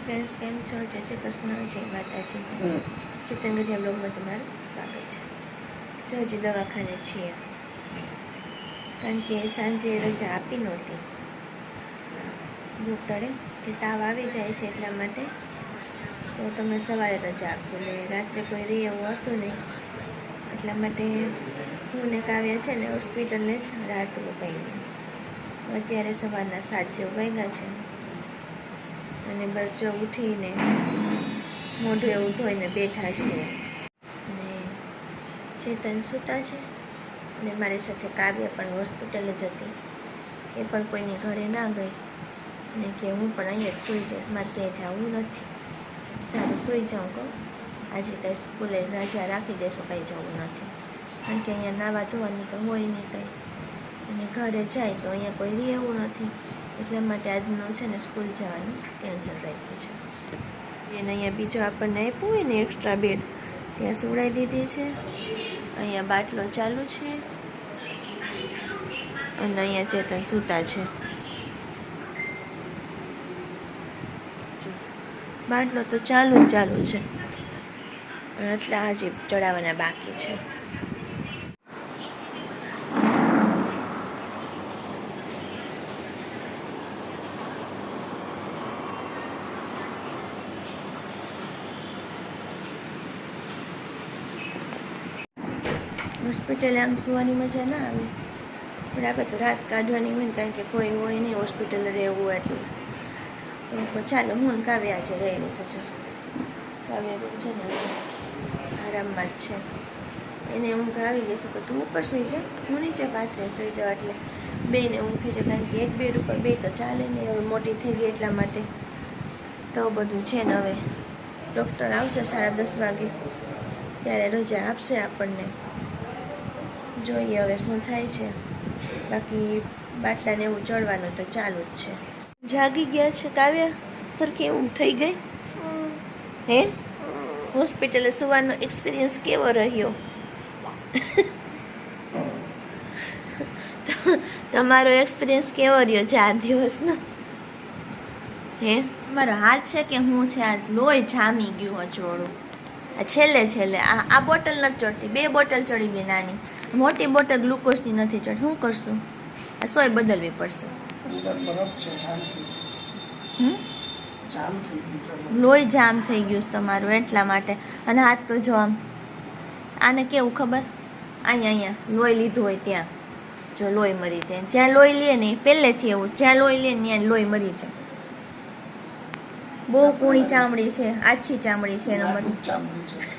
Friends, કેમ છો? જય શ્રી કૃષ્ણ, જય માતાજી. ચેતન ગઢિયા બ્લોગમાં તમારું સ્વાગત છે. જો હજી દવાખાને છીએ, કારણ કે સાંજે રજા આપી નહોતી ડૉક્ટરે કે તાવ આવી જાય છે એટલા માટે, તો તમે સવારે રજા આપજો. એટલે રાત્રે કોઈ રહે એવું હતું નહીં, એટલા માટે હું ને કાવ્યા છે ને હોસ્પિટલને જ રાત રોકાઈને અત્યારે સવારના 7 જેવું વાગ્યા છે. અને બસ જો ઉઠીને મોઢું એવું ધોઈને બેઠા છીએ. અને ચેતન સૂતા છે અને મારી સાથે કાવ્ય પણ હોસ્પિટલ જ હતી. એ પણ કોઈની ઘરે ના ગઈ અને કે હું પણ અહીંયા જ સૂઈ જઈશ, મારે ક્યાંય જવું નથી. સારું, સૂઈ જાઉં કહું, આજે કંઈ સ્કૂલે રજા રાખી દેશો, કંઈ જવું નથી, કારણ કે અહીંયા નાવા ધોવાની તો હોય નહીં કંઈ, અને ઘરે જાય તો અહીંયા કોઈ રહે એવું નથી. એટલા માટે આજનું છે ને સ્કૂલ જવાનું કેન્સલ રાખ્યું છે. એને અહીંયા બીજો આપણને આપ્યું હોય ને એક્સ્ટ્રા બેડ, ત્યાં સુવડાવી દીધી છે. અહીંયા બાટલો ચાલુ છે અને અહીંયા ચેતન સૂતા છે. બાટલો તો ચાલુ છે એટલે આજે ચડાવવાના બાકી છે. હોસ્પિટલે આમ સુવાની મજા ના આવે, પણ આપણે તો રાત કાઢવાની હોય ને, કારણ કે કોઈ હોય નહીં હોસ્પિટલ રહેવું એટલે. તો ચાલો, હું કાવ્યા આજે રહેલી છે. કાવ્ય છે ને આરામમાં જ છે, એને ઊંઘ આવી ગઈ છે. તો તું ઉપર સૂઈ જા, હું નીચે પાછળ સૂઈ જાઉં, એટલે બેને ઊંઘ થઈ જાય. કારણ કે એક બેડ ઉપર બે તો ચાલે ને, હવે મોટી થઈ ગઈ એટલા માટે. તો બધું છે ને, હવે ડૉક્ટર આવશે 10:30 વાગે, ત્યારે રજા આપશે આપણને. જોઈએ હવે શું થાય છે. બાકી બાટલાને એવું ચડવાનું તો ચાલુ જ છે. જાગી ગયા છે કાવ્ય, સરખી એવું થઈ ગઈ. હે, હોસ્પિટલે સુવાનો એક્સપિરિયન્સ કેવો રહ્યો? તમારો એક્સપિરિયન્સ કેવો રહ્યો 4 દિવસનો? હે, મારો હાથ છે કે હું છે, આ લોહી જામી ગયું હજોડું. આ છેલ્લે આ બોટલ નથી ચડતી, 2 બોટલ ચડી ગઈ નાની, મોટી બોટલ ગ્લુકોઝની નથી ચડતી. શું કરશું? આ સોય બદલવી પડશે. લોહી જામ થઈ ગયું છે તમારું, એટલા માટે. અને હાથ તો જો આમ, આને કેવું ખબર, અહીંયા લોહી લીધું હોય ત્યાં જો લોહી મરી જાય. જ્યાં લોહી લે ને પહેલેથી એવું, જ્યાં લોહી લે ને ત્યાં લોહી મરી જાય. બહુ કૂણી ચામડી છે, આછી ચામડી છે એનો મતલબ.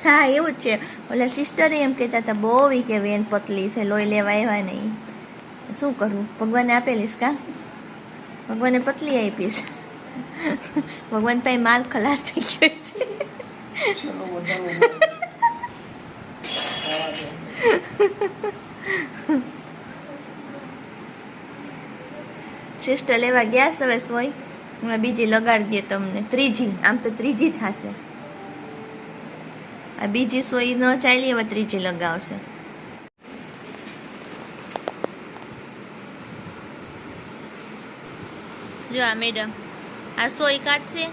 હા, એવું જ છે. ઓલા સિસ્ટરે એમ કહેતા હતા બહુ કે વેન પતલી છે, લોહી લેવા આવ્યા નહીં. શું કરવું, ભગવાને આપેલીશ કા, ભગવાને પતલી આપીશ. ભગવાન પાસે માલ ખલાસ થઈ ગયો છે. સિસ્ટર લેવા ગયા હવે સોય, હમણાં બીજી લગાડી દે તમને, ત્રીજી. આમ તો ત્રીજી થશે, આ બીજી સોય ન ચાલી, હવે ત્રીજી લગાવશે. જો આ મેડમ આ સોય કાઢશે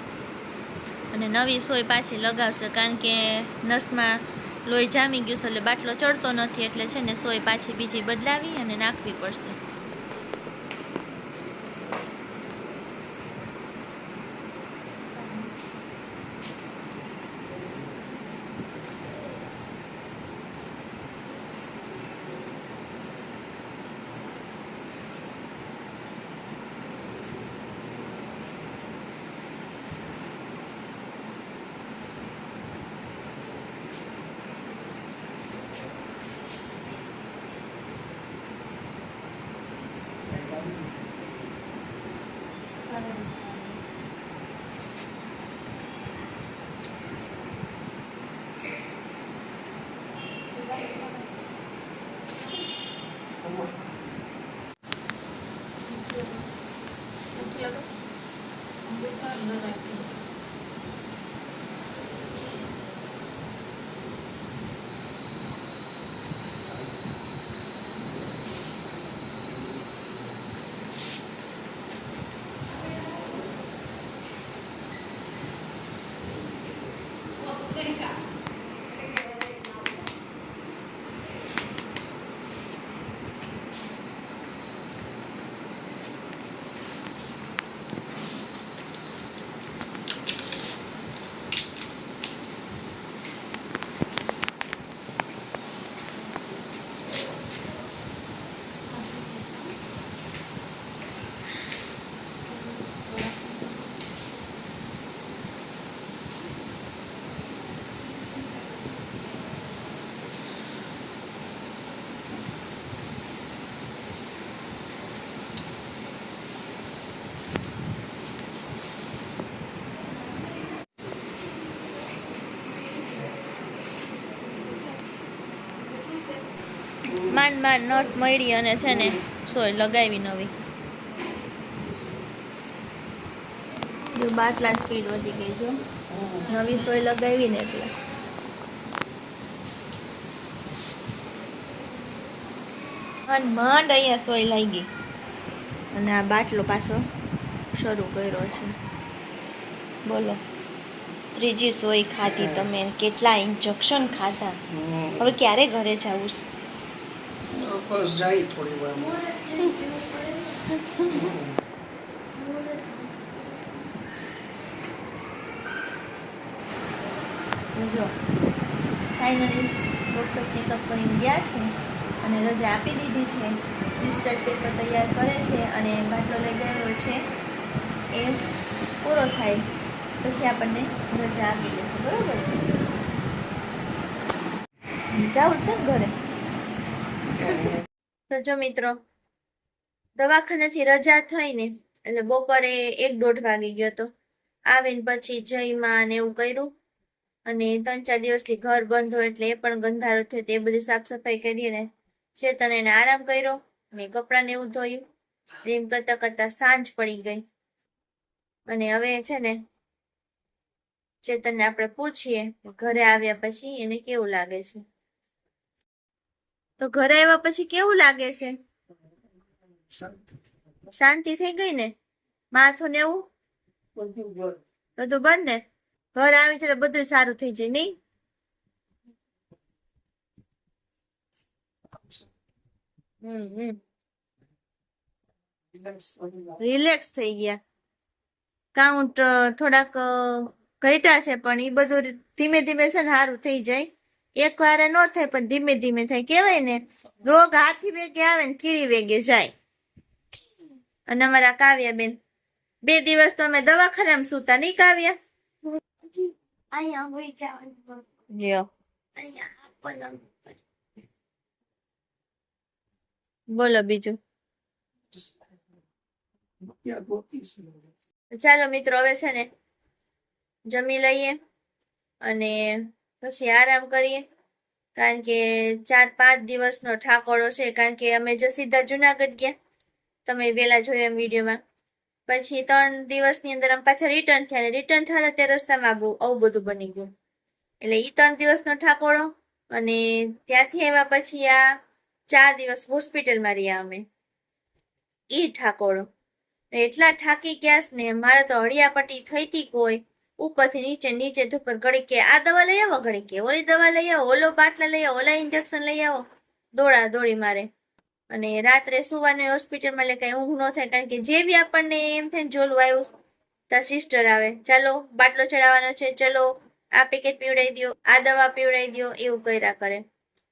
અને નવી સોય પાછી લગાવશે, કારણ કે નસમાં લોહી જામી ગયું છે એટલે બાટલો ચડતો નથી, એટલે છે ને સોય પાછી બીજી બદલાવી અને નાખવી પડશે. માંડ માંડ નર્સ મળી અને છે ને સોય લગાવી નવી. જો બાટલા સ્પીડ વધી ગઈ છે, નવી સોય લગાવી ને એટલે. માંડ અહીંયા સોય લાગી અને આ બાટલો પાછો શરૂ કર્યો છે. બોલો, ત્રીજી સોય ખાધી તમે, કેટલા ઇન્જેક્શન ખાધા. હવે ક્યારે ઘરે જાવું? બસ જાય થોડી વાર. જો ફાઇનલી ડૉક્ટર ચેકઅપ કરીને ગયા છે અને રજા આપી દીધી છે. ડિસ્ચાર્જ પેપર તૈયાર કરે છે અને બાટલો લઈ ગયો છે એ પૂરો થાય પછી આપણને રજા આપી દેશે. બરાબર, જાવું છે ઘરે. તો જો મિત્રો, દવાખાનેથી રજા થઈને એટલે બપોરે 1-1:30 વાગી ગયો તો. આવીને પછી જઈમાં ને એવું કર્યું અને 3-4 દિવસથી ઘર બંધ હોય એટલે એ પણ ગંધારો થયો તો એ બધી સાફ સફાઈ કરી ને ચેતન એને આરામ કર્યો. મેં કપડાને એવું ધોયું. એમ કરતા કરતા સાંજ પડી ગઈ અને હવે છે ને ચેતનને આપણે પૂછીએ ઘરે આવ્યા પછી એને કેવું લાગે છે. તો ઘરે આવ્યા પછી કેવું લાગે છે? શાંતિ થઈ ગઈ ને? માથું ને એવું બધું બંધ ને? ઘર આવી એટલે બધું સારું થઈ જાય નહીં? રિલેક્સ થઈ ગયા. કાઉન્ટ થોડાક ઘટ્યા છે પણ એ બધું ધીમે ધીમે છે ને સારું થઈ જાય. એકવાર ન થાય પણ ધીમે ધીમે થાય. કેવાય ને, રોગ હાથી વેગે આવે ને કીડી વેગે જાય. અને અમારા કાવ્યા બેન 2 દિવસ તો અમે દવાખાનામાં સૂતા નહીં કાવ્યા? બોલો બીજું. ચાલો મિત્રો, હવે છે ને જમી લઈએ અને પછી આરામ કરીએ, કારણ કે 4-5 દિવસનો ઠાકોરો છે. કારણ કે અમે જો સીધા જુનાગઢ ગયા, તમે વહેલા જોયું એમ વિડીયોમાં. પછી 3 દિવસની અંદર અમે પાછા રિટર્ન થયા અને રિટર્ન થતા તે રસ્તામાં આવું બધું બની ગયું. એટલે એ 3 દિવસનો ઠાકોરો અને ત્યાંથી આવ્યા પછી આ 4 દિવસ હોસ્પિટલમાં રહ્યા અમે. ઈ ઠાકોરો એટલા થાકી ગયા ને, મારે તો હળિયાપટ્ટી થઈ હતી કોઈ ઉપરથી નીચે, નીચે ઉપર. ઘડી કે આ દવા લઈ આવો, ઘડી કે ઓલી દવા લઈ આવો, ઓલો બાટલા લઈ આવો, ઓલા ઇન્જેક્શન લઈ આવો, દોડા દોડી મારે. અને રાત્રે સુવાની હોસ્પિટલમાં એટલે કઈ ઊંઘ ન થાય, કારણ કે જેવી આપણને એમ થાય ને જોલું આવ્યું ત્યાં સિસ્ટર આવે, ચાલો બાટલો ચડાવવાનો છે, ચલો આ પેકેટ પીવડાવી દો, આ દવા પીવડાવી દો, એવું કર્યા કરે.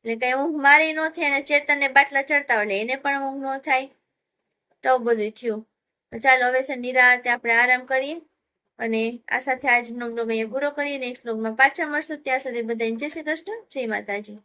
એટલે કઈ ઊંઘ મારી ન થાય અને ચેતનને બાટલા ચડતા હોય એટલે એને પણ ઊંઘ ન થાય. તો બધું થયું. ચાલો હવે છે નિરાંતે આપણે આરામ કરીએ અને આ સાથે આજનો બ્લોગ અહીંયા પૂરો કરીએ. નેક્સ્ટ બ્લોગમાં પાછા મળશું. ત્યાં સુધી બધાને જય શ્રી કૃષ્ણ, જય માતાજી.